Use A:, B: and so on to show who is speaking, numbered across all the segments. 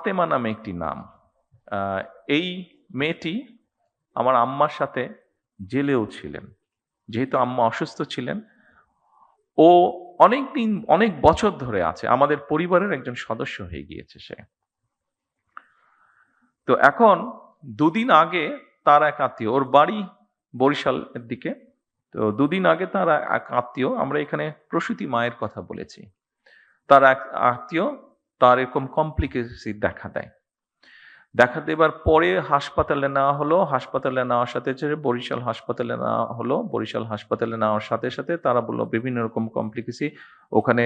A: ফাতেমা নামে একটি নাম। এই মেয়েটি আমার আম্মার সাথে জেলেও ছিলেন। যেহেতু আম্মা অসুস্থ ছিলেন, ও অনেকদিন অনেক বছর ধরে আছে। আমাদের পরিবারের একজন সদস্য হয়ে গিয়েছে সে। তো এখন ২ দিন আগে তার এক আত্মীয়, ওর বাড়ি বরিশালের দিকে। তো ২ দিন আগে তার এক আত্মীয়, আমরা এখানে প্রসূতি মায়ের কথা বলেছি। তার এক আত্মীয় তার এরকম কমপ্লিকেসি দেখা দেয়। দেখা দেবার পরে হাসপাতালে নেওয়া হলো। হাসপাতালে নেওয়ার সাথে বরিশাল হাসপাতালে নেওয়া হলো। বরিশাল হাসপাতালে নেওয়ার সাথে, সাথে তারা বলল বিভিন্ন রকম কমপ্লিকেসি। ওখানে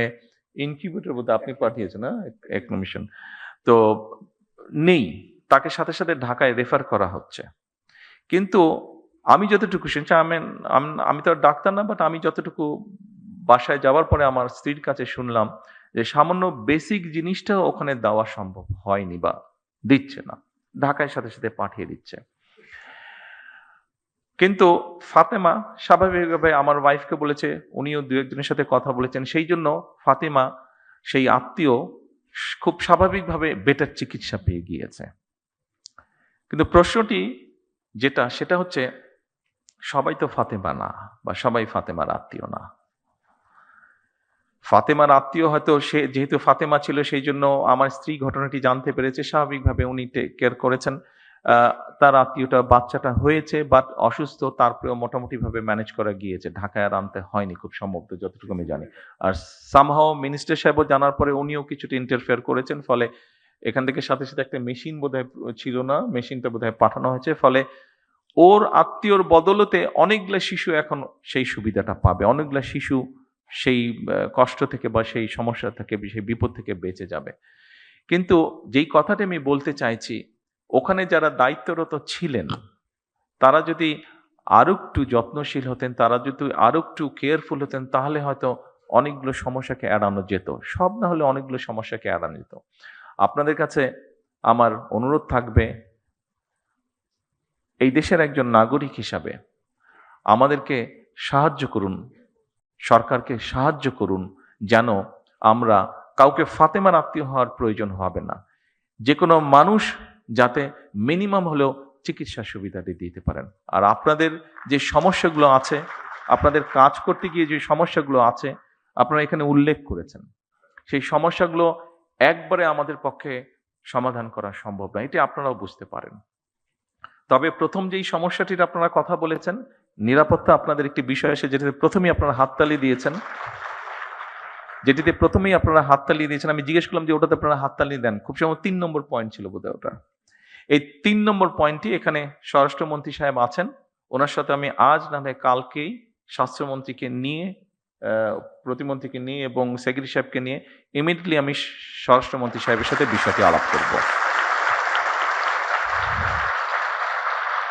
A: ইনকিউবেটর বোধহয় আপনি পাঠিয়েছেন না? একনোমিশন। তো নেই। তাকে সাথে, সাথে ঢাকায় রেফার করা হচ্ছে। কিন্তু আমি যতটুকু শুনছি, আমি তো আর ডাক্তার না, বাট আমি যতটুকু বাসায় যাওয়ার পরে আমার স্ত্রীর কাছে শুনলাম যে সামান্য বেসিক জিনিসটাও ওখানে দেওয়া সম্ভব হয়নি বা দিচ্ছে না। ঢাকায় সাথে, সাথে পাঠিয়ে দিচ্ছে। কিন্তু ফাতেমা স্বাভাবিকভাবে আমার ওয়াইফকে বলেছে, উনিও ২-১ জনের সাথে কথা বলেছেন। সেইজন্য ফাতেমা সেই আত্মীয় খুব স্বাভাবিকভাবে বেটার চিকিৎসা পেয়ে গিয়েছে। কিন্তু প্রশ্নটি যেটা, সেটা হচ্ছে সবাই তো ফাতেমা না, বা সবাই ফাতেমার আত্মীয় না। ফাতেমার আত্মীয় হয়তো, সে যেহেতু ফাতেমা ছিল সেই জন্য আমার স্ত্রী ঘটনাটি জানতে পেরেছে, স্বাভাবিকভাবে উনি টেক কেয়ার করেছেন। তার আত্মীয়টা বাচ্চাটা হয়েছে বাট অসুস্থ, তারপরেও মোটামুটিভাবে ম্যানেজ করা গিয়েছে। ঢাকায় আর আনতে হয়নি খুব সম্ভবত, যতটুকু আমি জানি। আর সামহাও মিনিস্টার সাহেবও জানার পরে উনিও কিছুটা ইন্টারফেয়ার করেছেন। ফলে এখান থেকে সাথে, সাথে একটা মেশিন বোধহয় ছিল না, মেশিনটা বোধহয় পাঠানো হয়েছে। ফলে ওর আত্মীয়র বদলতে অনেকগুলা শিশু এখন সেই সুবিধাটা পাবে। অনেকগুলা শিশু সেই কষ্ট থেকে বা সেই সমস্যা থেকে, সেই বিপদ থেকে বেঁচে যাবে। কিন্তু যেই কথাটি আমি বলতে চাইছি, ওখানে যারা দায়িত্বরত ছিলেন, তারা যদি আরেকটু যত্নশীল হতেন, তারা যদি আরেকটু কেয়ারফুল হতেন, তাহলে হয়তো অনেকগুলো সমস্যাকে এড়ানো যেত। সব না হলে অনেকগুলো সমস্যাকে এড়ানো যেত। আপনাদের কাছে আমার অনুরোধ থাকবে, এই দেশের একজন নাগরিক হিসাবে আমাদেরকে সাহায্য করুন, সরকারকে সাহায্য করুন, যেন আমরা কাউকে ফাতেমার আত্মীয় হওয়ার প্রয়োজন হবে না। যে কোনো মানুষ যাতে মিনিমাম হলেও চিকিৎসা সুবিধাটি দিতে পারেন। আর আপনাদের যে সমস্যাগুলো আছে, আপনাদের কাজ করতে গিয়ে যে সমস্যাগুলো আছে, আপনারা এখানে উল্লেখ করেছেন। সেই সমস্যাগুলো একবারে আমাদের পক্ষে সমাধান করা সম্ভব না, এটি আপনারাও বুঝতে পারেন। তবে প্রথম যেই সমস্যাটির আপনারা কথা বলেছেন, নিরাপত্তা আপনাদের একটি বিষয় এসে, যেটিতে প্রথমেই আপনারা হাততালি দিয়েছেন, আমি জিজ্ঞেস করলাম যে ওটাতে আপনারা হাততালি দেন, খুব সম্ভবত ৩ নম্বর পয়েন্ট ছিল বোধহয় ওটা। এই ৩ নম্বর পয়েন্টটি এখানে স্বরাষ্ট্রমন্ত্রী সাহেব আছেন, ওনার সাথে আমি আজ না হয় কালকেই স্বাস্থ্যমন্ত্রীকে নিয়ে, প্রতিমন্ত্রীকে নিয়ে এবং সেক্রেটারি সাহেবকে নিয়ে ইমিডিয়েটলি আমি স্বরাষ্ট্রমন্ত্রী সাহেবের সাথে বিষয়টি আলাপ করব।